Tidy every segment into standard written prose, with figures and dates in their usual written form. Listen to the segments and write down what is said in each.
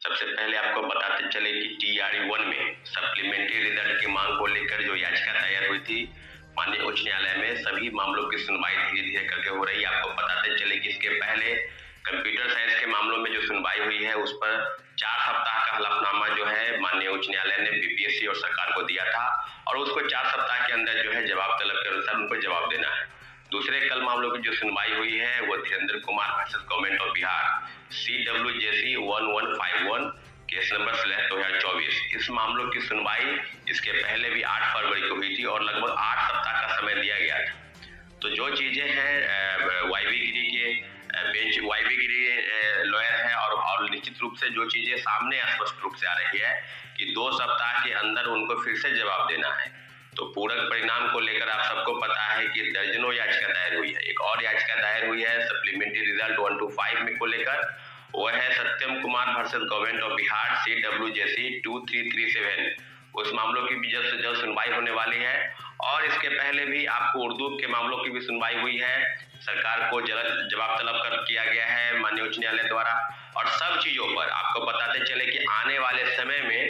सबसे पहले आपको बताते चले कि TRE-1 में सप्लीमेंट्री रिजल्ट की मांग को लेकर जो याचिका दायर हुई थी माननीय उच्च न्यायालय में, सभी मामलों की सुनवाई धीरे धीरे करके हो रही है। आपको बताते चले कि इसके पहले कंप्यूटर साइंस के मामलों में जो सुनवाई हुई है उस पर 4 सप्ताह का हलफनामा जो है माननीय उच्च न्यायालय ने BPSC और सरकार को दिया था और उसको 4 सप्ताह के अंदर जो है जवाब तलब के अनुसार उनको जवाब देना है। दूसरे कल मामलों की जो सुनवाई हुई है वो Dhirendra Kumar versus government of Bihar CWJC 1151 case number 2024। इस मामलों की सुनवाई इसके पहले भी 8 फरवरी को हुई थी और लगभग 8 सप्ताह का समय दिया गया था। तो जो चीजें हैं YV गिरी के बेंच YV गिरी लॉयर है और निश्चित रूप से जो चीजें सामने स्पष्ट रूप से आ रही है कि 2 सप्ताह के अंदर उनको फिर से जवाब देना है। तो पूरक परिणाम को लेकर आप सबको पता है कि दर्जनों याचिका दायर हुई है। एक और याचिका दायर हुई है सप्लीमेंट्री रिजल्ट 125 में को लेकर, वो है Satyam Kumar versus government of Bihar CWJC 2337। उस मामलों की भी जल्द से जल्द सुनवाई होने वाली है और इसके पहले भी आपको उर्दू के मामलों की भी सुनवाई हुई है। सरकार को जल्द जवाब तलब कर किया गया है माननीय उच्च न्यायालय द्वारा और सब चीजों पर आपको बताते चले कि आने वाले समय में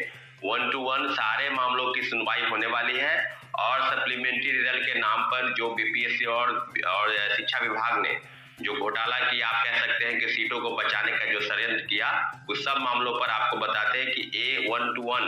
1 to 1 सारे मामलों की सुनवाई होने वाली है और सप्लीमेंट्री रिजल्ट के नाम पर जो BPSC और शिक्षा विभाग ने जो घोटाला किया, आप कह सकते हैं कि सीटों को बचाने का जो षड्यंत्र किया, उस सब मामलों पर आपको बताते हैं कि 1 to 1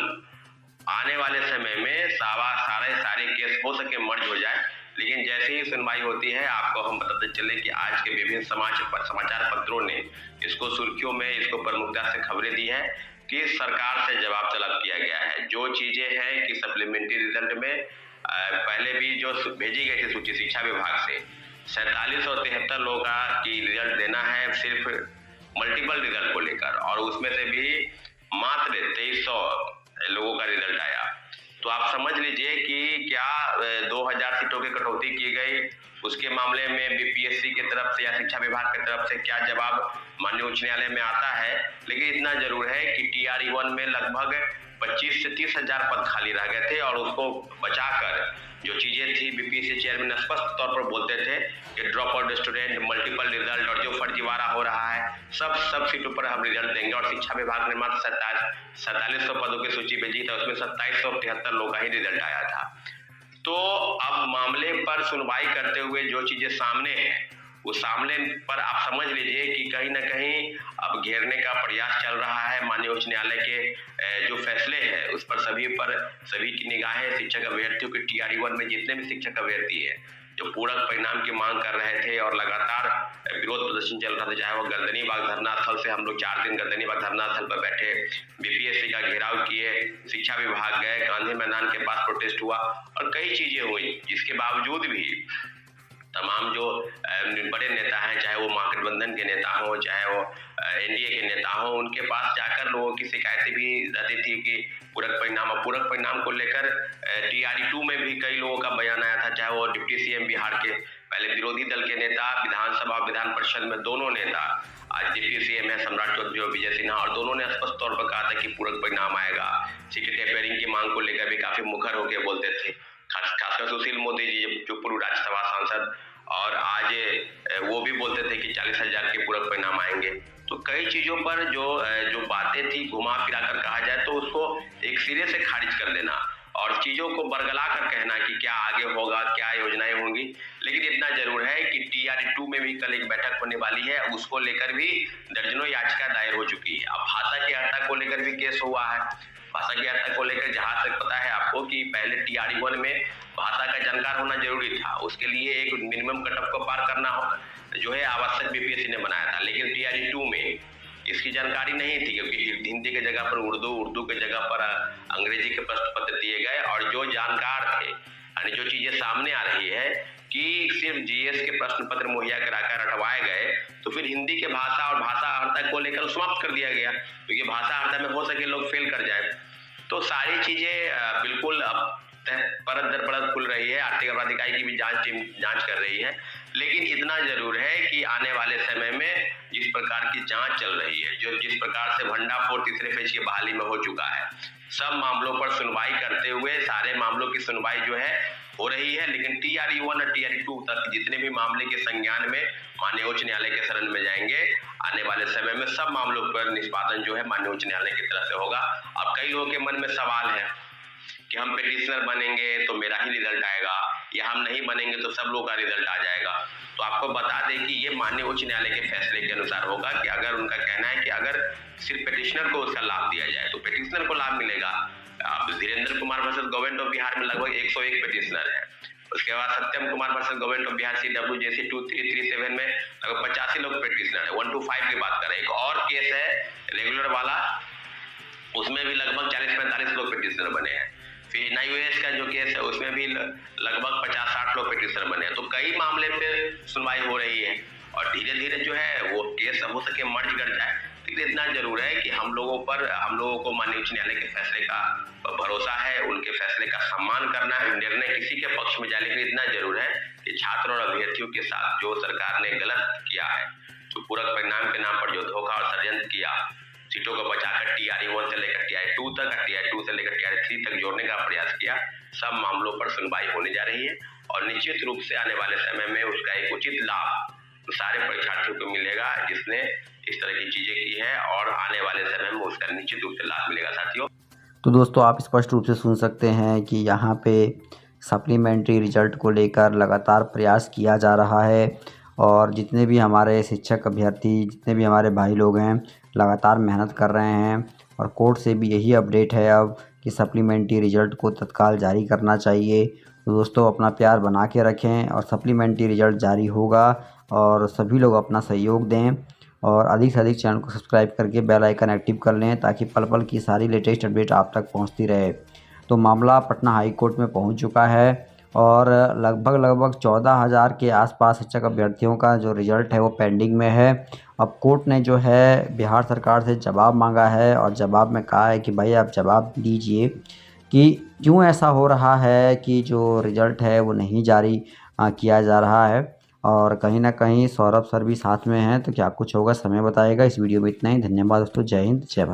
आने वाले समय में सारे केस हो सके मर्ज हो जाए। लेकिन जैसे ही सुनवाई होती है आपको हम बताते चले कि आज के विभिन्न समाचार पत्रों ने इसको सुर्खियों में इसको प्रमुखता से खबरें दी है कि सरकार से जवाब तलब किया गया है। जो चीजें हैं कि सप्लीमेंट्री रिजल्ट में पहले भी जो भेजी गई थी सूची शिक्षा विभाग से 4773 लोगों का की रिजल्ट देना है सिर्फ मल्टीपल रिजल्ट को लेकर और उसमें से भी मात्र 2300 लोगों का रिजल्ट आया। तो आप समझ लीजिए कि क्या 2000 सीटों की कटौती की गई, उसके मामले में BPSC की तरफ से या शिक्षा विभाग की तरफ से क्या जवाब माननीय उच्च न्यायालय में आता है। लेकिन इतना जरूर है कि TRE-1 में लगभग 25 से 30 हजार पद खाली रह गए थे और उसको बचाकर जो चीजें थी BPSC चेयरमैन स्पष्ट तौर पर बोलते थे कि drop out student, multiple result और जो फर्जीवाड़ा हो रहा है सब सीटों पर हम रिजल्ट देंगे और शिक्षा विभाग ने मात्र 4700 पदों की सूची भेजी तो उसमें 2773 लोगों का ही रिजल्ट आया था। तो अब मामले पर सुनवाई करते हुए जो चीजें सामने हैं उस सामने पर आप समझ लीजिए कि कहीं ना कहीं अब घेरने का प्रयास चल रहा है। माननीय उच्च न्यायालय के जो फैसले हैं उस पर सभी की निगाहें शिक्षक अभ्यर्थियों के TRE-1 में जितने भी शिक्षक अभ्यर्थी है जो पूरक परिणाम की मांग कर रहे थे और लगातार विरोध प्रदर्शन चल रहा था, चाहे वो गर्दनी बाग धरना स्थल से हम लोग 4 दिन गर्दनी बाग धरना स्थल पर बैठे, BPSC का घेराव किए, शिक्षा विभाग गए, गांधी मैदान के पास प्रोटेस्ट हुआ और कई चीजें हुई। इसके बावजूद भी तमाम जो बड़े नेता हैं, चाहे वो महागठबंधन के नेता हो चाहे वो NDA के नेता हो, उनके पास जाकर लोगों की शिकायतें भी रहती थी कि पूरक परिणाम को लेकर TRE-2 में भी कई लोगों का बयान आया था, चाहे वो डिप्टी CM बिहार के पहले विरोधी दल के नेता, विधानसभा विधान परिषद में दोनों नेता, आज डिप्टी CM है सम्राट चौधरी और विजय सिन्हा, और दोनों ने स्पष्ट तौर पर कहा था कि पूरक परिणाम आएगा। सीट टेपरिंग की मांग को लेकर भी काफी मुखर होकर बोलते थे, खासकर सुशील मोदी जी जो पूर्व राज्यसभा सांसद, और आज वो भी बोलते थे कि 40,000 के पूरक परिणाम आएंगे। तो कई चीजों पर जो बातें थी घुमा फिरा कर कहा जाए तो उसको एक सिरे से खारिज कर देना और चीजों को बरगला कर कहना कि क्या आगे होगा, क्या योजनाएं होंगी। लेकिन इतना जरूर है कि TRE-2 में भी कल एक बैठक होने वाली है, उसको लेकर भी दर्जनों याचिका दायर हो चुकी है। अब भाषा की हत्या को लेकर भी केस हुआ है। भाषा की हत्या को लेकर जहां तक पता है आपको कि पहले TRE-1 में भाषा का जानकार होना जरूरी था, उसके लिए एक मिनिमम कट ऑफ को पार करना जो है आवश्यक BPSC ने बनाया था। लेकिन TRE-2 में इसकी जानकारी नहीं थी क्योंकि हिंदी के जगह पर उर्दू के जगह पर अंग्रेजी के प्रश्न पत्र दिए गए और जो जानकार थे यानी जो चीजें सामने आ रही है कि सिर्फ GS के प्रश्न पत्र मुहैया कराकर हटवाए गए तो फिर हिंदी के भाषा और भाषा अर्हता को लेकर समाप्त कर दिया गया क्योंकि भाषा अर्हता में हो सके लोग फेल कर जाए। तो सारी चीजें बिल्कुल अब परत दर परत खुल रही है। आर्थिक अपराध इकाई की भी जांच कर रही है। लेकिन इतना जरूर है कि आने वाले समय में जिस प्रकार की जांच चल रही है, जो जिस प्रकार से भंडाफोड़ तीसरे फेज की बहाली में हो चुका है, सब मामलों पर सुनवाई करते हुए सारे मामलों की सुनवाई जो है हो रही है। लेकिन TRE-1 और TRE-2 तक जितने भी मामले के संज्ञान में माननीय उच्च न्यायालय के शरण में जाएंगे, आने वाले समय में सब मामलों पर निष्पादन जो है माननीय उच्च न्यायालय की तरफ से होगा। अब कई लोगों के मन में सवाल है कि हम पिटिशनर बनेंगे तो मेरा ही रिजल्ट आएगा या हम नहीं बनेंगे तो सब लोग का रिजल्ट आ जाएगा। तो आपको बता दें कि ये माननीय उच्च न्यायालय के फैसले के अनुसार होगा कि अगर उनका कहना है कि अगर सिर्फ पिटिशनर को उसका लाभ दिया जाए तो पिटिशनर को लाभ मिलेगा। अब Dhirendra Kumar versus government of Bihar में लगभग 101 पिटिशनर है। उसके बाद Satyam Kumar versus government of Bihar CWJC 2337 में लगभग 85 लोग पिटिशनर है। 125 की बात करें। एक और केस है रेगुलर वाला, उसमें भी लगभग 40-45 लोग पिटिशनर बने हैं। फिर NIOS का जो केस है उसमें भी लगभग 50-60 लोग पिटिशनर बने हैं। तो कई मामले पे सुनवाई हो रही है और धीरे धीरे जो है वो केस हो सके मर्ज कर जाए। लेकिन इतना जरूर है कि हम लोगों को माननीय उच्च न्यायालय के फैसले का भरोसा है, उनके फैसले का सम्मान करना है। निर्णय किसी के पक्ष में जाए, लेकिन इतना जरूर है कि छात्रों और अभ्यर्थियों के साथ जो सरकार ने गलत किया है, जो पूरक परिणाम के नाम पर जो धोखा और षड्यंत्र किया, सीटों को बचाकर TRE 1 से लेकर TRE 2 तक, TRE 2 से लेकर TRE 3 तक जोड़ने का प्रयास किया, सब मामलों पर सुनवाई होने जा रही है और निश्चित रूप से आने वाले समय में उसका एक उचित लाभ सारे परीक्षार्थियों को मिलेगा जिसने इस तरह की चीजें की है और आने वाले समय में उसका निश्चित रूप से लाभ मिलेगा। साथियों, तो दोस्तों आप स्पष्ट रूप से सुन सकते हैं कि यहाँ पे सप्लीमेंट्री रिजल्ट को लेकर लगातार प्रयास किया जा रहा है और जितने भी हमारे शिक्षक अभ्यर्थी, जितने भी हमारे भाई लोग हैं, लगातार मेहनत कर रहे हैं और कोर्ट से भी यही अपडेट है अब कि सप्लीमेंट्री रिजल्ट को तत्काल जारी करना चाहिए। तो दोस्तों अपना प्यार बना के रखें और सप्लीमेंट्री रिजल्ट जारी होगा और सभी लोग अपना सहयोग दें और अधिक से अधिक चैनल को सब्सक्राइब करके बेल आइकन एक्टिव कर लें ताकि पल पल की सारी लेटेस्ट अपडेट आप तक पहुंचती रहे। तो मामला पटना हाई कोर्ट में पहुंच चुका है और लगभग 14,000 के आसपास शिक्षक अभ्यर्थियों का जो रिज़ल्ट है वो पेंडिंग में है। अब कोर्ट ने जो है बिहार सरकार से जवाब मांगा है और जवाब में कहा है कि भाई आप जवाब दीजिए कि क्यों ऐसा हो रहा है कि जो रिज़ल्ट है वो नहीं जारी किया जा रहा है। और कहीं ना कहीं सौरभ सर भी साथ में हैं, तो क्या कुछ होगा समय बताएगा। इस वीडियो में इतना ही। धन्यवाद दोस्तों, जय हिंद, जय भारत।